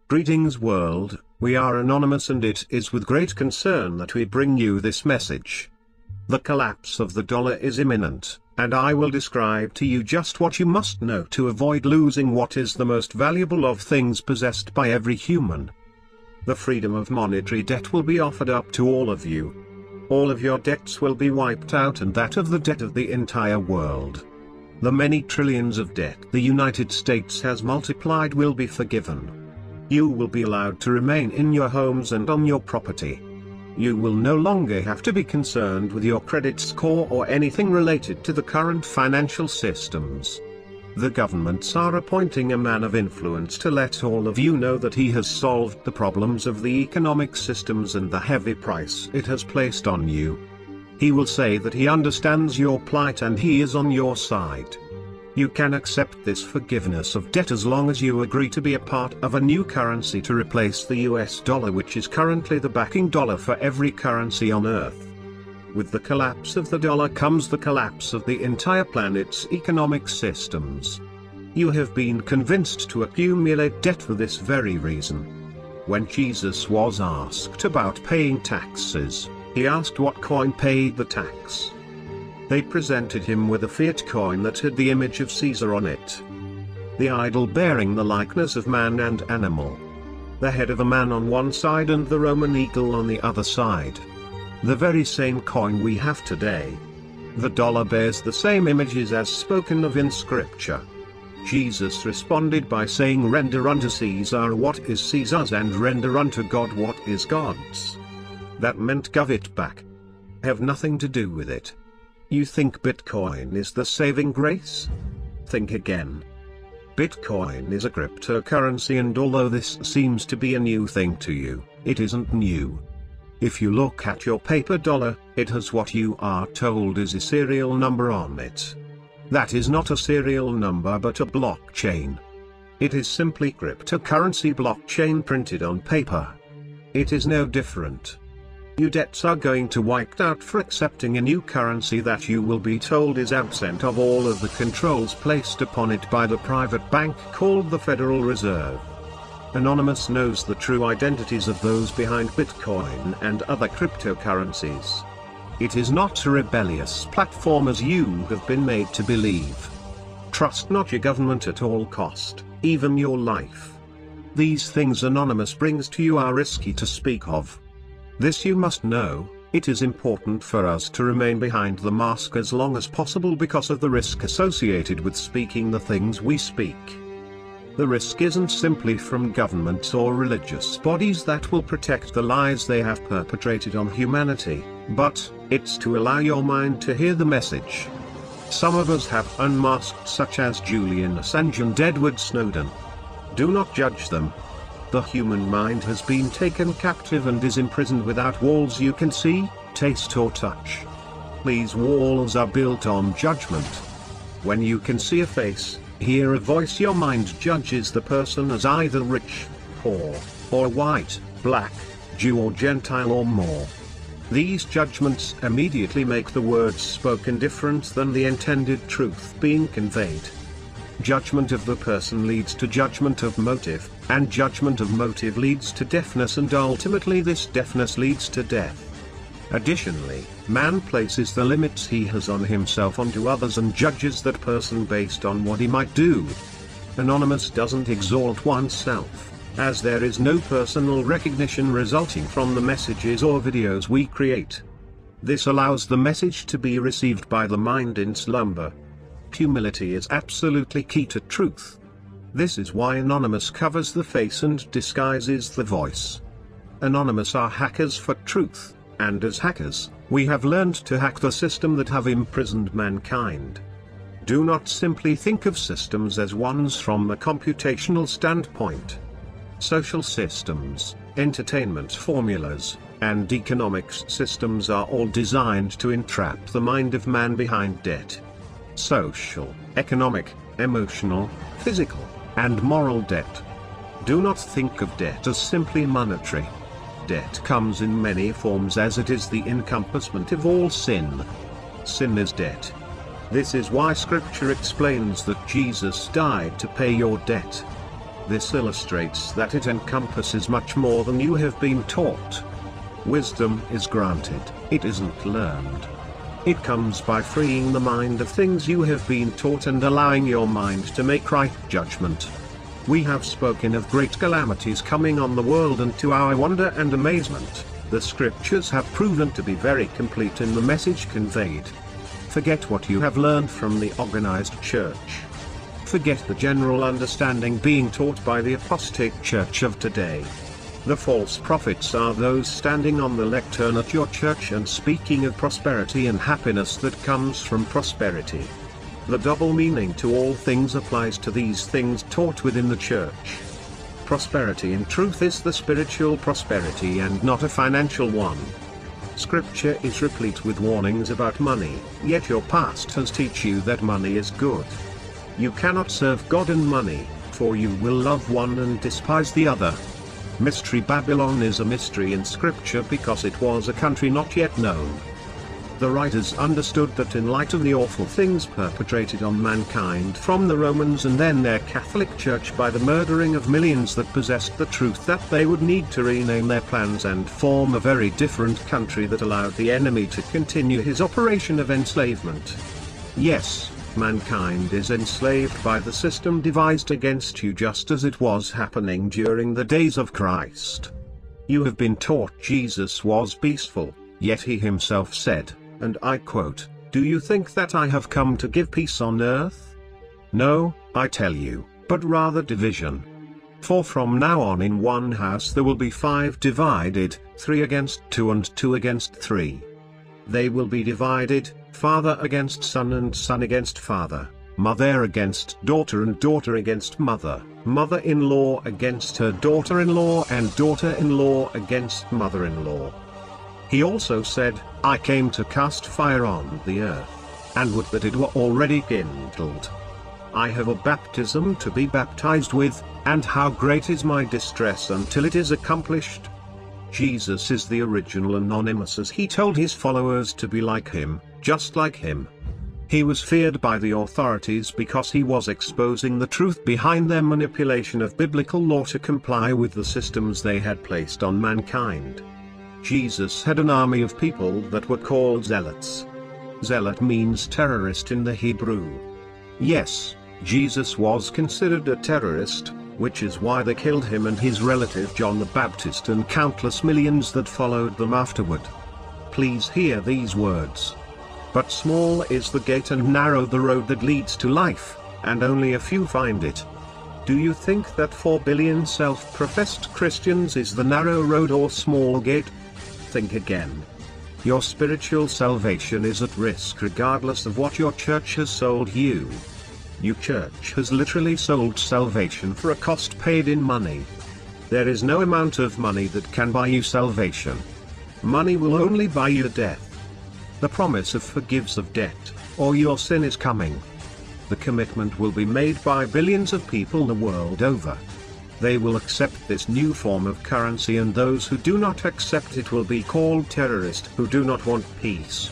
Greetings world, we are Anonymous and it is with great concern that we bring you this message. The collapse of the dollar is imminent, and I will describe to you just what you must know to avoid losing what is the most valuable of things possessed by every human. The freedom of monetary debt will be offered up to all of you. All of your debts will be wiped out and that of the debt of the entire world. The many trillions of debt the United States has multiplied will be forgiven. You will be allowed to remain in your homes and on your property. You will no longer have to be concerned with your credit score or anything related to the current financial systems. The governments are appointing a man of influence to let all of you know that he has solved the problems of the economic systems and the heavy price it has placed on you. He will say that he understands your plight and he is on your side. You can accept this forgiveness of debt as long as you agree to be a part of a new currency to replace the US dollar, which is currently the backing dollar for every currency on Earth. With the collapse of the dollar comes the collapse of the entire planet's economic systems. You have been convinced to accumulate debt for this very reason. When Jesus was asked about paying taxes, he asked what coin paid the tax. They presented him with a fiat coin that had the image of Caesar on it. The idol bearing the likeness of man and animal. The head of a man on one side and the Roman eagle on the other side. The very same coin we have today. The dollar bears the same images as spoken of in Scripture. Jesus responded by saying, "Render unto Caesar what is Caesar's and render unto God what is God's." That meant give it back. Have nothing to do with it. You think Bitcoin is the saving grace? Think again. Bitcoin is a cryptocurrency, and although this seems to be a new thing to you, it isn't new. If you look at your paper dollar, it has what you are told is a serial number on it. That is not a serial number but a blockchain. It is simply cryptocurrency blockchain printed on paper. It is no different. Your debts are going to wiped out for accepting a new currency that you will be told is absent of all of the controls placed upon it by the private bank called the Federal Reserve. Anonymous knows the true identities of those behind Bitcoin and other cryptocurrencies. It is not a rebellious platform as you have been made to believe. Trust not your government at all cost, even your life. These things Anonymous brings to you are risky to speak of. This you must know, it is important for us to remain behind the mask as long as possible because of the risk associated with speaking the things we speak. The risk isn't simply from governments or religious bodies that will protect the lies they have perpetrated on humanity, but it's to allow your mind to hear the message. Some of us have unmasked, such as Julian Assange and Edward Snowden. Do not judge them. The human mind has been taken captive and is imprisoned without walls you can see, taste or touch. These walls are built on judgment. When you can see a face, hear a voice, your mind judges the person as either rich, poor, or white, black, Jew or Gentile or more. These judgments immediately make the words spoken different than the intended truth being conveyed. Judgment of the person leads to judgment of motive, and judgment of motive leads to deafness, and ultimately this deafness leads to death. Additionally, man places the limits he has on himself onto others and judges that person based on what he might do. Anonymous doesn't exalt oneself, as there is no personal recognition resulting from the messages or videos we create. This allows the message to be received by the mind in slumber. Humility is absolutely key to truth. This is why Anonymous covers the face and disguises the voice. Anonymous are hackers for truth, and as hackers, we have learned to hack the system that have imprisoned mankind. Do not simply think of systems as ones from a computational standpoint. Social systems, entertainment formulas, and economics systems are all designed to entrap the mind of man behind debt. Social, economic, emotional, physical, and moral debt. Do not think of debt as simply monetary. Debt comes in many forms, as it is the encompassment of all sin. Sin is debt. This is why Scripture explains that Jesus died to pay your debt. This illustrates that it encompasses much more than you have been taught. Wisdom is granted, it isn't learned. It comes by freeing the mind of things you have been taught and allowing your mind to make right judgment. We have spoken of great calamities coming on the world, and to our wonder and amazement, the scriptures have proven to be very complete in the message conveyed. Forget what you have learned from the organized church. Forget the general understanding being taught by the apostate church of today. The false prophets are those standing on the lectern at your church and speaking of prosperity and happiness that comes from prosperity. The double meaning to all things applies to these things taught within the church. Prosperity in truth is the spiritual prosperity and not a financial one. Scripture is replete with warnings about money, yet your pastors teach you that money is good. You cannot serve God and money, for you will love one and despise the other. Mystery Babylon is a mystery in Scripture because it was a country not yet known. The writers understood that in light of the awful things perpetrated on mankind from the Romans and then their Catholic Church by the murdering of millions that possessed the truth, that they would need to rename their plans and form a very different country that allowed the enemy to continue his operation of enslavement. Yes, mankind is enslaved by the system devised against you, just as it was happening during the days of Christ. You have been taught Jesus was peaceful, yet he himself said, and I quote, "Do you think that I have come to give peace on earth? No, I tell you, but rather division. For from now on in one house there will be 5 divided, 3 against 2 and 2 against 3. They will be divided, father against son and son against father, mother against daughter and daughter against mother, mother-in-law against her daughter-in-law and daughter-in-law against mother-in-law." He also said, "I came to cast fire on the earth, and would that it were already kindled. I have a baptism to be baptized with, and how great is my distress until it is accomplished." Jesus is the original Anonymous, as he told his followers to be like him, just like him. He was feared by the authorities because he was exposing the truth behind their manipulation of biblical law to comply with the systems they had placed on mankind. Jesus had an army of people that were called zealots. Zealot means terrorist in the Hebrew. Yes, Jesus was considered a terrorist, which is why they killed him and his relative John the Baptist and countless millions that followed them afterward. Please hear these words. But small is the gate and narrow the road that leads to life, and only a few find it. Do you think that 4 billion self-professed Christians is the narrow road or small gate? Think again. Your spiritual salvation is at risk regardless of what your church has sold you. Your church has literally sold salvation for a cost paid in money. There is no amount of money that can buy you salvation. Money will only buy you death. The promise of forgives of debt, or your sin is coming. The commitment will be made by billions of people the world over. They will accept this new form of currency, and those who do not accept it will be called terrorists who do not want peace.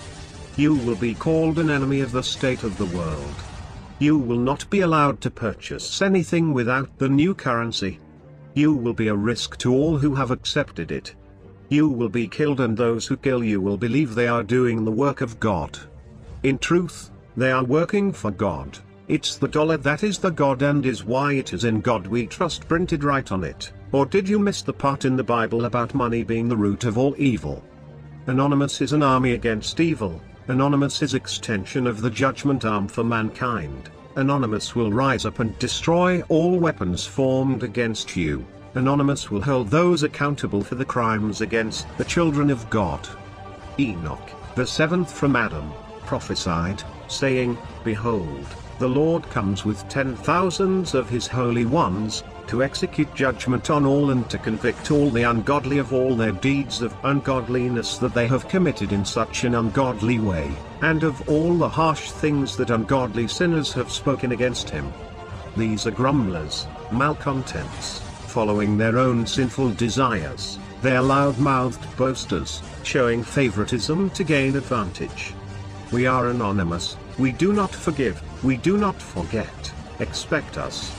You will be called an enemy of the state of the world. You will not be allowed to purchase anything without the new currency. You will be a risk to all who have accepted it. You will be killed, and those who kill you will believe they are doing the work of God. In truth, they are working for God. It's the dollar that is the God and is why it is in God we trust printed right on it. Or did you miss the part in the Bible about money being the root of all evil? Anonymous is an army against evil. Anonymous is extension of the judgment arm for mankind. Anonymous will rise up and destroy all weapons formed against you. Anonymous will hold those accountable for the crimes against the children of God. Enoch, the 7th from Adam, prophesied, saying, "Behold, the Lord comes with 10,000s of his holy ones, to execute judgment on all and to convict all the ungodly of all their deeds of ungodliness that they have committed in such an ungodly way, and of all the harsh things that ungodly sinners have spoken against him." These are grumblers, malcontents, following their own sinful desires. They are loud-mouthed boasters, showing favoritism to gain advantage. We are anonymous, we do not forgive, we do not forget. Expect us.